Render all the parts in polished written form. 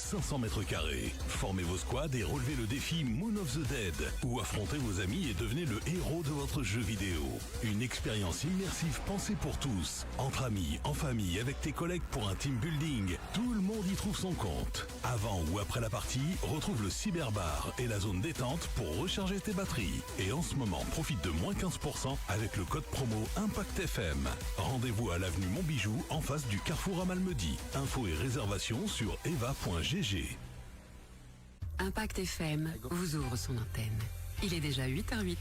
500 mètres carrés. Formez vos squads et relevez le défi Moon of the Dead. Ou affrontez vos amis et devenez le héros de votre jeu vidéo. Une expérience immersive pensée pour tous. Entre amis, en famille, avec tes collègues pour un team building. Tout le monde y trouve son compte. Avant ou après la partie, retrouve le cyberbar et la zone détente pour recharger tes batteries. Et en ce moment, profite de moins 15% avec le code promo Impact FM. Rendez-vous à l'avenue Montbijou en face du Carrefour à Malmedy. Infos et réservations sur eva.gg. Impact FM vous ouvre son antenne. Il est déjà 8h08.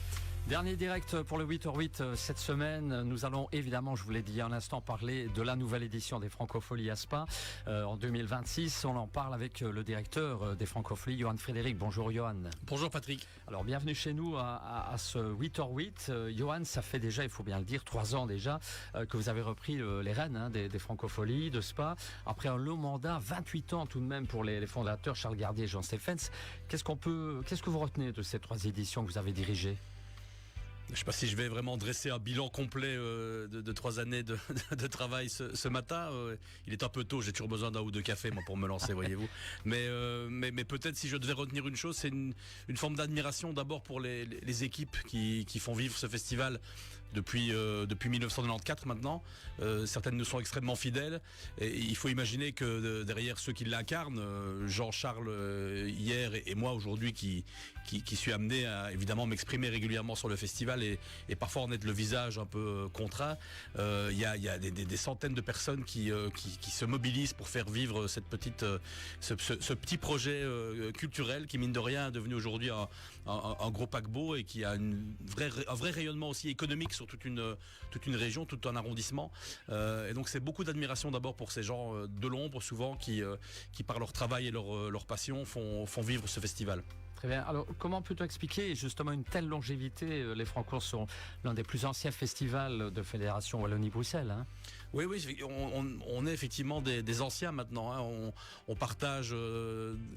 Dernier direct pour le 8h08 cette semaine. Nous allons évidemment, je vous l'ai dit à l'instant, parler de la nouvelle édition des Francopholies à Spa en 2026. On en parle avec le directeur des Francopholies, Johan Frédéric. Bonjour Johan. Bonjour Patrick. Alors bienvenue chez nous à ce 8h08. Johan, ça fait déjà, il faut bien le dire, 3 ans déjà que vous avez repris les rênes des Francopholies de Spa. Après un long mandat, 28 ans tout de même pour les fondateurs Charles Gardier et Jean Stephens. Qu'est-ce que vous retenez de ces 3 éditions que vous avez dirigées ? Je ne sais pas si je vais vraiment dresser un bilan complet de 3 années de travail ce matin. Il est un peu tôt, j'ai toujours besoin d'un ou deux cafés moi, pour me lancer, voyez-vous. Mais peut-être si je devais retenir une chose, c'est une forme d'admiration d'abord pour les équipes qui font vivre ce festival depuis 1994 maintenant. Certaines nous sont extrêmement fidèles. Et il faut imaginer que derrière ceux qui l'incarnent, Jean-Charles hier et moi aujourd'hui qui suis amené à évidemment m'exprimer régulièrement sur le festival et parfois en être le visage un peu contraint. Il y a des centaines de personnes qui se mobilisent pour faire vivre ce petit projet culturel qui mine de rien est devenu aujourd'hui un gros paquebot et qui a un vrai rayonnement aussi économique sur toute une région, tout un arrondissement. Et donc c'est beaucoup d'admiration d'abord pour ces gens de l'ombre souvent qui par leur travail et leur passion font vivre ce festival. Très bien. Alors, comment peut-on expliquer justement une telle longévité ? Les Francours sont l'un des plus anciens festivals de Fédération Wallonie-Bruxelles. Hein. Oui, on est effectivement des anciens maintenant. Hein. On partage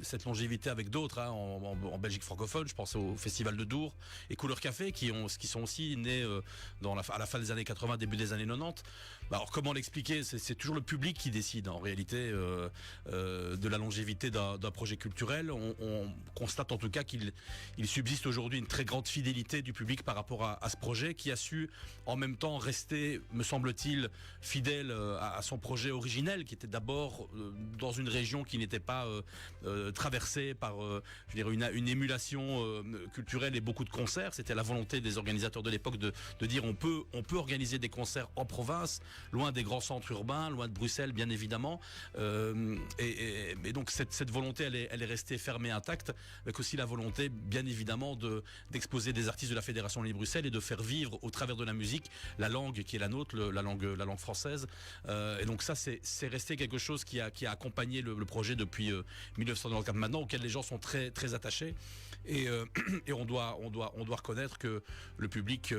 cette longévité avec d'autres. Hein. En Belgique francophone, je pense au Festival de Dour et Couleur Café qui sont aussi nés à la fin des années 80, début des années 90. Alors, comment l'expliquer ? C'est toujours le public qui décide en réalité de la longévité d'un projet culturel. On constate en tout cas qu'il subsiste aujourd'hui une très grande fidélité du public par rapport à ce projet qui a su en même temps rester, me semble-t-il, fidèle à son projet originel qui était d'abord dans une région qui n'était pas traversée par une émulation culturelle et beaucoup de concerts. C'était la volonté des organisateurs de l'époque de dire on peut organiser des concerts en province, loin des grands centres urbains, loin de Bruxelles bien évidemment. Et donc cette volonté elle est restée fermée intacte, avec aussi la volonté bien évidemment d'exposer des artistes de la Fédération Wallonie-Bruxelles et de faire vivre au travers de la musique la langue qui est la nôtre, la langue française. Et donc ça c'est resté quelque chose qui a accompagné le projet depuis 1994 maintenant, auquel les gens sont très très attachés. Et on doit reconnaître que le public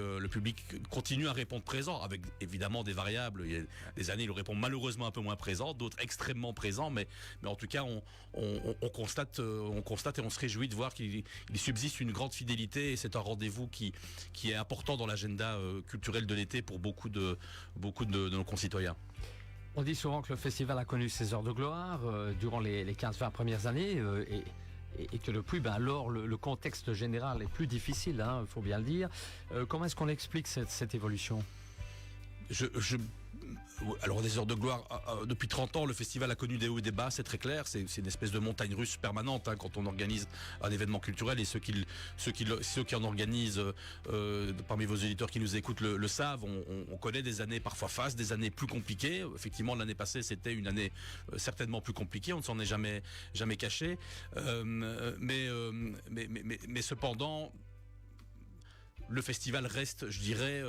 continue à répondre présent, avec évidemment des variables. Il y a des années il répond malheureusement un peu moins présent, d'autres extrêmement présents, mais en tout cas on constate et on se réjouit de voir qu'il subsiste une grande fidélité et c'est un rendez-vous qui est important dans l'agenda culturel de l'été pour beaucoup de nos concitoyens. On dit souvent que le festival a connu ses heures de gloire durant les 15-20 premières années et que depuis, alors le contexte général est plus difficile, il faut bien le dire. Comment est-ce qu'on explique cette évolution ? Alors des heures de gloire, depuis 30 ans le festival a connu des hauts et des bas, c'est très clair, c'est une espèce de montagne russe permanente quand on organise un événement culturel, et ceux qui en organisent parmi vos auditeurs qui nous écoutent le savent. On connaît des années parfois fastes, des années plus compliquées. Effectivement l'année passée c'était une année certainement plus compliquée, on ne s'en est jamais caché, mais cependant le festival reste, je dirais,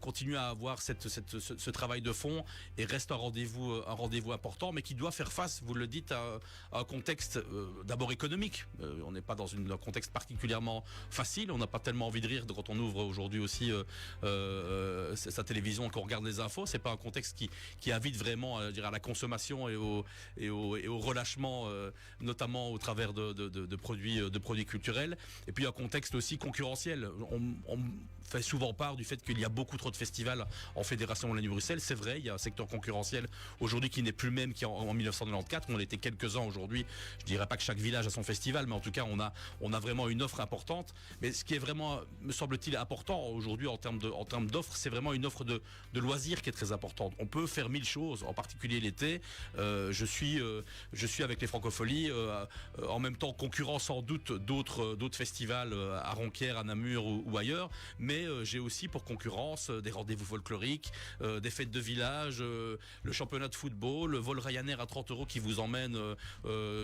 continue à avoir ce travail de fond et reste un rendez-vous important, mais qui doit faire face, vous le dites, à un contexte d'abord économique. On n'est pas dans un contexte particulièrement facile. On n'a pas tellement envie de rire quand on ouvre aujourd'hui aussi sa télévision, qu'on regarde les infos. C'est pas un contexte qui invite vraiment, à la consommation et au relâchement, notamment au travers de produits culturels. Et puis un contexte aussi concurrentiel. on fait souvent part du fait qu'il y a beaucoup trop de festivals en Fédération Wallonie-Bruxelles. C'est vrai, il y a un secteur concurrentiel aujourd'hui qui n'est plus le même qu'en 1994. On était quelques-uns aujourd'hui. Je dirais pas que chaque village a son festival, mais en tout cas, on a vraiment une offre importante. Mais ce qui est vraiment, me semble-t-il, important aujourd'hui en termes d'offres, c'est vraiment une offre de loisirs qui est très importante. On peut faire 1000 choses, en particulier l'été. Je suis avec les Francopholies, en même temps concurrent sans doute d'autres festivals à Ronquière, à Namur ou ailleurs, mais j'ai aussi pour concurrence des rendez-vous folkloriques, des fêtes de village, le championnat de football, le vol Ryanair à 30 € qui vous emmène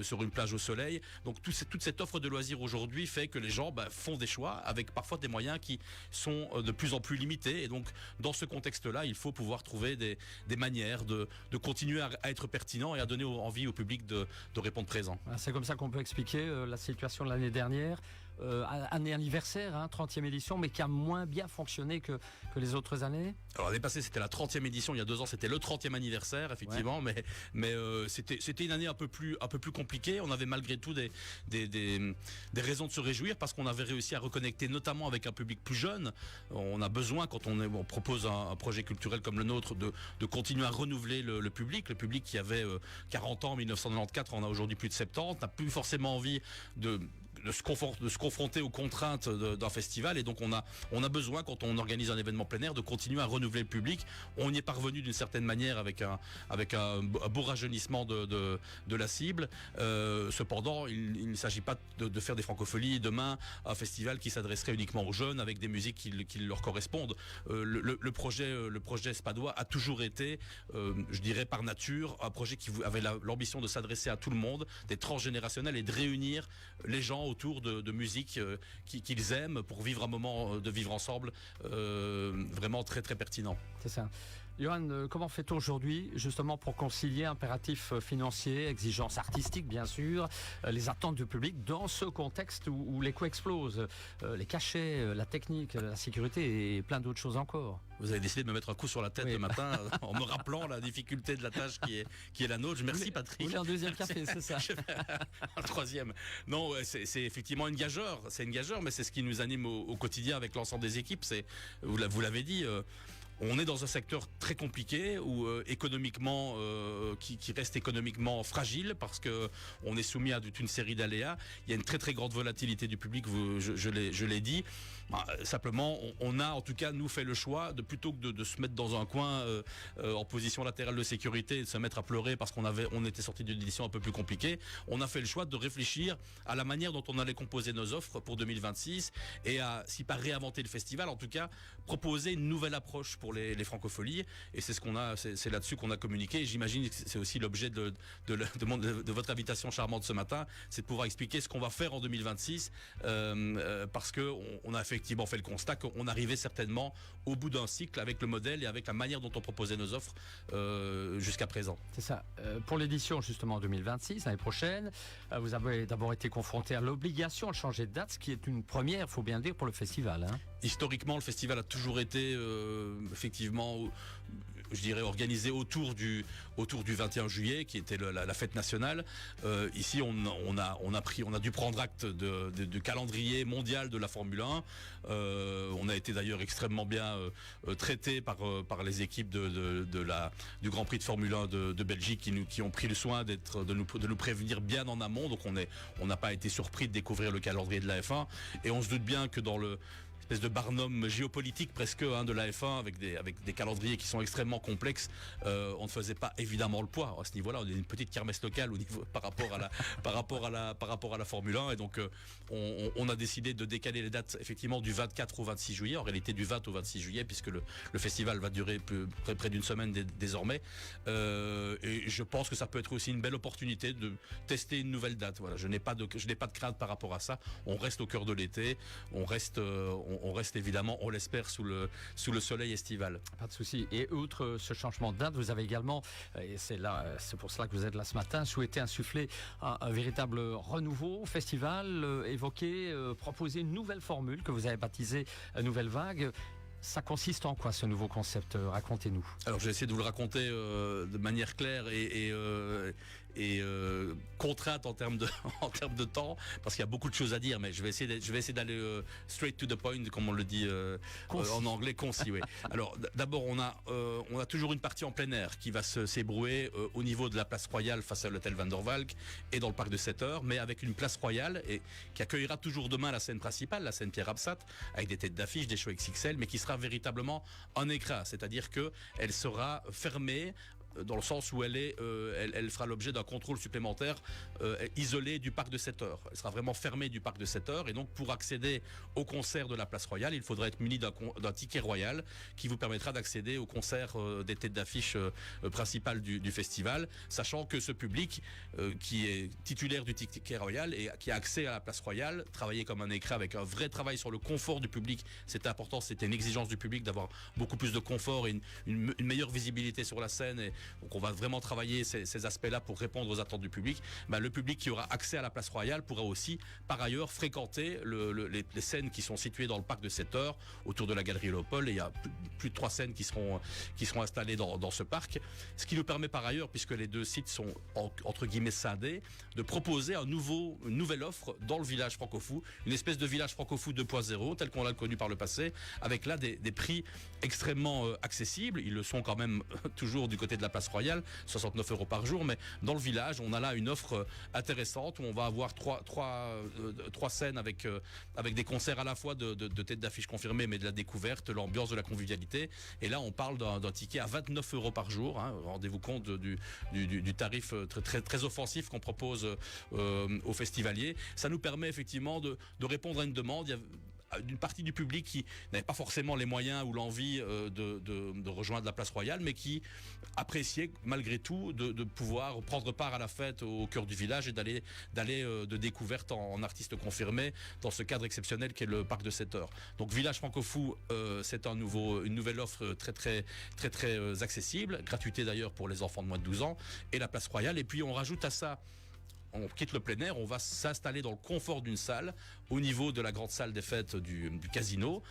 sur une plage au soleil. Donc toute cette offre de loisirs aujourd'hui fait que les gens font des choix avec parfois des moyens qui sont de plus en plus limités. Et donc dans ce contexte-là, il faut pouvoir trouver des manières de continuer à être pertinent et à donner envie au public de répondre présent. C'est comme ça qu'on peut expliquer la situation de l'année dernière. Année anniversaire, 30e édition, mais qui a moins bien fonctionné que les autres années. Alors l'année passée c'était la 30e édition, il y a 2 ans c'était le 30e anniversaire effectivement, ouais. mais c'était une année un peu plus compliquée. On avait malgré tout des raisons de se réjouir parce qu'on avait réussi à reconnecter notamment avec un public plus jeune. On a besoin quand on propose un projet culturel comme le nôtre de continuer à renouveler le public qui avait 40 ans en 1994, on a aujourd'hui plus de 70, n'a plus forcément envie de se confronter aux contraintes d'un festival, et donc on a besoin quand on organise un événement plein air de continuer à renouveler le public. On y est parvenu d'une certaine manière avec un beau rajeunissement de la cible. Cependant, il ne s'agit pas de faire des Francopholies demain un festival qui s'adresserait uniquement aux jeunes avec des musiques qui leur correspondent. Le projet Spadois a toujours été, je dirais par nature, un projet qui avait l'ambition de s'adresser à tout le monde, d'être transgénérationnel et de réunir les gens autour de musique qu'ils aiment pour vivre un moment de vivre ensemble vraiment très très pertinent. C'est ça. Johan, comment fait-on aujourd'hui justement pour concilier impératifs financiers, exigences artistiques bien sûr, les attentes du public dans ce contexte où les coûts explosent, les cachets, la technique, la sécurité et plein d'autres choses encore? Vous avez décidé de me mettre un coup sur la tête le matin en me rappelant la difficulté de la tâche qui est la nôtre. Merci Patrick. Vous voulez un deuxième café, c'est ça? Un troisième. Non, c'est effectivement une gageure. C'est une gageure, mais c'est ce qui nous anime au quotidien avec l'ensemble des équipes. Vous l'avez dit. On est dans un secteur très compliqué où économiquement, qui reste économiquement fragile parce que on est soumis à toute une série d'aléas. Il y a une très très grande volatilité du public. Je l'ai dit. Simplement, on a en tout cas nous fait le choix de plutôt que de se mettre dans un coin en position latérale de sécurité et de se mettre à pleurer parce on était sorti d'une édition un peu plus compliquée. On a fait le choix de réfléchir à la manière dont on allait composer nos offres pour 2026 et à, si pas réinventer le festival, en tout cas proposer une nouvelle approche pour les Francopholies. Et c'est c'est là-dessus qu'on a communiqué. Et j'imagine que c'est aussi l'objet de votre invitation charmante ce matin, c'est de pouvoir expliquer ce qu'on va faire en 2026 parce que on a effectivement fait le constat qu'on arrivait certainement au bout d'un cycle avec le modèle et avec la manière dont on proposait nos offres jusqu'à présent. C'est ça. Pour l'édition justement 2026, l'année prochaine, vous avez d'abord été confronté à l'obligation de changer de date, ce qui est une première, il faut bien le dire, pour le festival. Historiquement, le festival a toujours été effectivement, je dirais, organisé autour du 21 juillet, qui était la fête nationale. Ici, on a dû prendre acte du calendrier mondial de la Formule 1. On a été d'ailleurs extrêmement bien traité par les équipes du Grand Prix de Formule 1 de Belgique qui ont pris le soin de nous prévenir bien en amont. Donc on n'a pas été surpris de découvrir le calendrier de la F1 et on se doute bien que dans le espèce de barnum géopolitique presque de la F1 avec des calendriers qui sont extrêmement complexes, on ne faisait pas évidemment le poids à ce niveau-là. On est une petite kermesse locale par rapport à la Formule 1 et donc on a décidé de décaler les dates effectivement du 24 au 26 juillet, en réalité du 20 au 26 juillet puisque le festival va durer près d'une semaine désormais et je pense que ça peut être aussi une belle opportunité de tester une nouvelle date. Voilà, je n'ai pas de crainte par rapport à ça. On reste au cœur de l'été, on reste évidemment, on l'espère, sous le soleil estival. Pas de souci. Et outre ce changement de date, vous avez également, et c'est pour cela que vous êtes là ce matin, souhaité insuffler un véritable renouveau au festival, proposer une nouvelle formule que vous avez baptisée Nouvelle Vague. Ça consiste en quoi ce nouveau concept? Racontez-nous. Alors je vais essayer de vous le raconter de manière claire et contrainte en termes de temps, parce qu'il y a beaucoup de choses à dire, mais je vais essayer d'aller straight to the point, comme on le dit en anglais, concis. Oui. Alors d'abord, on a toujours une partie en plein air qui va s'ébrouer au niveau de la place Royale face à l'hôtel Van der Valk et dans le parc de 7 heures, mais avec une place Royale et qui accueillera toujours demain la scène principale, la scène Pierre Absat, avec des têtes d'affiche, des shows XXL, mais qui sera véritablement en écran, c'est-à-dire que elle sera fermée dans le sens où elle fera l'objet d'un contrôle supplémentaire isolé du parc de 7 heures. Elle sera vraiment fermée du parc de 7 heures et donc pour accéder au concert de la place Royale, il faudra être muni d'un ticket royal qui vous permettra d'accéder au concert des têtes d'affiche principales du festival, sachant que ce public qui est titulaire du ticket royal et qui a accès à la place Royale, travailler comme un écran avec un vrai travail sur le confort du public, c'était important, c'était une exigence du public d'avoir beaucoup plus de confort et une meilleure visibilité sur la scène. Et donc on va vraiment travailler ces aspects-là pour répondre aux attentes du public. Le public qui aura accès à la place Royale pourra aussi, par ailleurs, fréquenter les scènes qui sont situées dans le parc de 7 heures, autour de la galerie Léopold. Et il y a plus de 3 scènes qui seront installées dans ce parc. Ce qui nous permet par ailleurs, puisque les deux sites sont entre guillemets scindés, de proposer une nouvelle offre dans le village franco-fou, une espèce de village franco-fou 2.0, tel qu'on l'a connu par le passé, avec là des prix extrêmement accessibles. Ils le sont quand même toujours du côté de la place Royale, 69 € par jour, mais dans le village, on a là une offre intéressante où on va avoir trois scènes avec des concerts à la fois de têtes d'affiche confirmées, mais de la découverte, l'ambiance, de la convivialité. Et là, on parle d'un ticket à 29 € par jour. Rendez-vous compte du tarif très offensif qu'on propose aux festivaliers. Ça nous permet effectivement de répondre à une demande. Il y a d'une partie du public qui n'avait pas forcément les moyens ou l'envie de rejoindre la place Royale, mais qui appréciait malgré tout de pouvoir prendre part à la fête au cœur du village et d'aller de découverte en artistes confirmés dans ce cadre exceptionnel qu'est le parc de 7 heures. Donc Village Franco-Fou, c'est une nouvelle offre très accessible, gratuité d'ailleurs pour les enfants de moins de 12 ans, et la place Royale. Et puis on rajoute à ça, on quitte le plein air, on va s'installer dans le confort d'une salle au niveau de la grande salle des fêtes du casino,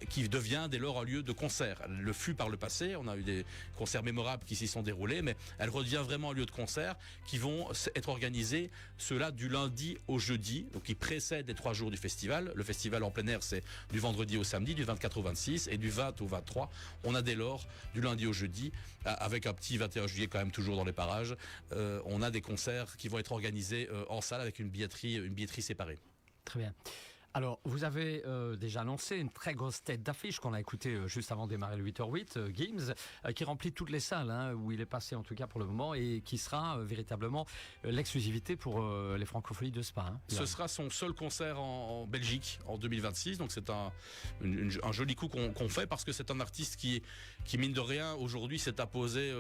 qui devient dès lors un lieu de concert. Elle le fut par le passé, on a eu des concerts mémorables qui s'y sont déroulés, mais elle redevient vraiment un lieu de concert qui vont être organisés, ceux-là du lundi au jeudi, donc qui précèdent les 3 jours du festival. Le festival en plein air, c'est du vendredi au samedi, du 24 au 26, et du 20 au 23. On a dès lors, du lundi au jeudi, avec un petit 21 juillet quand même toujours dans les parages, on a des concerts qui vont être organisés en salle avec une billetterie séparée. Très bien. Alors, vous avez déjà annoncé une très grosse tête d'affiche qu'on a écoutée juste avant de démarrer le 8h08, Gims, qui remplit toutes les salles où il est passé en tout cas pour le moment et qui sera véritablement l'exclusivité pour les Francopholies de Spa. Ce sera son seul concert en Belgique en 2026, donc c'est un joli coup qu'on fait parce que c'est un artiste qui mine de rien aujourd'hui s'est imposé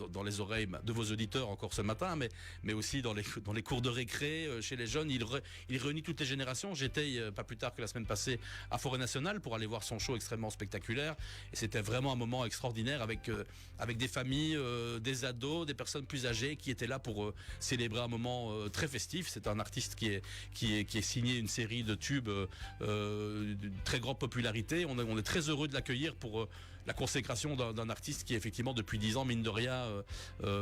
dans les oreilles de vos auditeurs encore ce matin, mais aussi dans les cours de récré chez les jeunes. Il réunit toutes les générations. J'étais pas plus tard que la semaine passée à Forêt Nationale pour aller voir son show extrêmement spectaculaire, et c'était vraiment un moment extraordinaire avec des familles, des ados, des personnes plus âgées qui étaient là pour célébrer un moment très festif. C'est un artiste qui est signé une série de tubes de très grande popularité. On est très heureux de l'accueillir pour la consécration d'un artiste qui effectivement depuis 10 ans, mine de rien,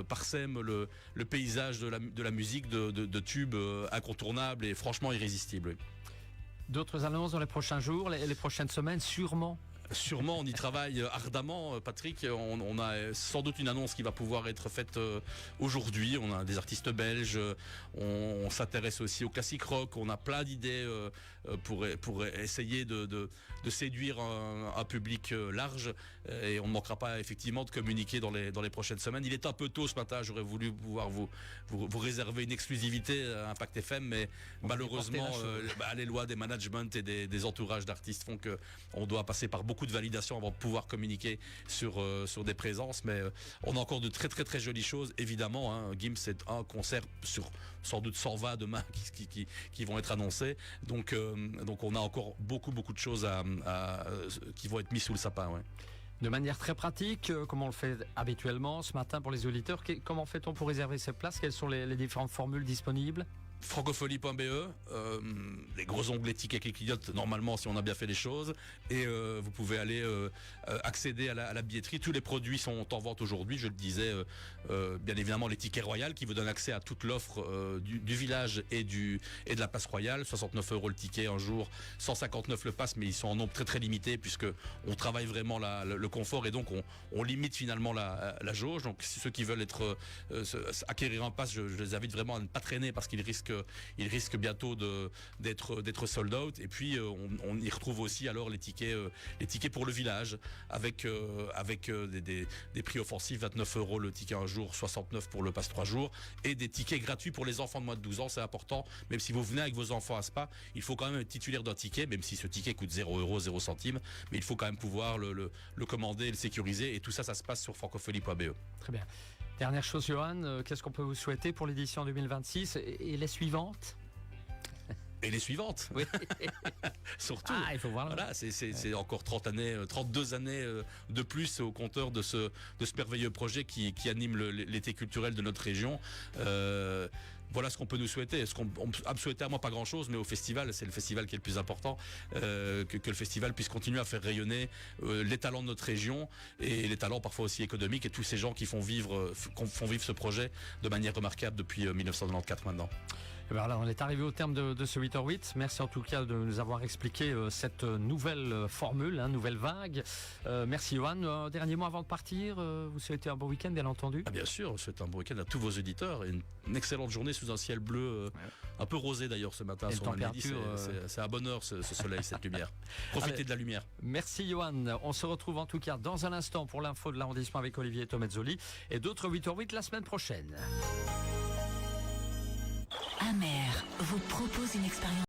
parsème le paysage de la musique de tubes incontournables et franchement irrésistibles. D'autres annonces dans les prochains jours, les prochaines semaines, sûrement? Sûrement, on y travaille ardemment, Patrick. On a sans doute une annonce qui va pouvoir être faite aujourd'hui. On a des artistes belges, on s'intéresse aussi au classique rock. On a plein d'idées pour essayer de séduire un public large, et on ne manquera pas effectivement de communiquer dans les prochaines semaines. Il est un peu tôt ce matin, j'aurais voulu pouvoir vous réserver une exclusivité à Impact FM, mais malheureusement les lois des managements et des entourages d'artistes font qu'on doit passer par beaucoup de validation avant de pouvoir communiquer sur des présences, mais on a encore de très très très jolies choses évidemment. Gims, c'est un concert sur sans doute 120 demain qui vont être annoncés, donc on a encore beaucoup de choses qui vont être mises sous le sapin. Ouais. De manière très pratique, comme on le fait habituellement ce matin pour les auditeurs, comment fait-on pour réserver ces places? Quelles sont les différentes formules disponibles? Francophonie.be, les gros onglets tickets qui clignotent normalement si on a bien fait les choses, et vous pouvez aller accéder à la billetterie. Tous les produits sont en vente aujourd'hui, je le disais, bien évidemment les tickets royales qui vous donnent accès à toute l'offre du village et de la place royale, 69 € le ticket un jour, 159 le pass, mais ils sont en nombre très très limité puisque on travaille vraiment le confort et donc on limite finalement la jauge. Donc ceux qui veulent acquérir un pass, je les invite vraiment à ne pas traîner parce qu'ils risquent bientôt d'être sold out. Et puis on y retrouve aussi alors les tickets pour le village avec des prix offensifs, 29 € le ticket un jour, 69 pour le pass 3 jours, et des tickets gratuits pour les enfants de moins de 12 ans. C'est important, même si vous venez avec vos enfants à Spa, il faut quand même être titulaire d'un ticket, même si ce ticket coûte 0 €, 0 centimes, mais il faut quand même pouvoir le commander, le sécuriser, et tout ça se passe sur francophonie.be. Très bien. Dernière chose, Johan, qu'est-ce qu'on peut vous souhaiter pour l'édition 2026 et les suivantes? Et les suivantes, oui. Surtout. Il faut voir. Voilà, c'est encore 32 années de plus au compteur de ce merveilleux projet qui anime l'été culturel de notre région. Voilà ce qu'on peut nous souhaiter. Ce qu'on a souhaité à moi pas grand chose, mais au festival, c'est le festival qui est le plus important, que le festival puisse continuer à faire rayonner les talents de notre région et les talents parfois aussi économiques et tous ces gens qui font vivre ce projet de manière remarquable depuis 1994 maintenant. Et bien là, on est arrivé au terme de ce 8h08. Merci en tout cas de nous avoir expliqué cette nouvelle formule, nouvelle vague. Merci Johan. Dernier mot avant de partir, vous souhaitez un bon week-end bien entendu. Bien sûr, je souhaite un bon week-end à tous vos auditeurs et une excellente journée sous un ciel bleu, un peu rosé d'ailleurs ce matin. Sur c'est un bonheur ce soleil, cette lumière. Profitez de la lumière. Merci Johan. On se retrouve en tout cas dans un instant pour l'info de l'arrondissement avec Olivier Tomezzoli et d'autres 8h08 la semaine prochaine. Amer vous propose une expérience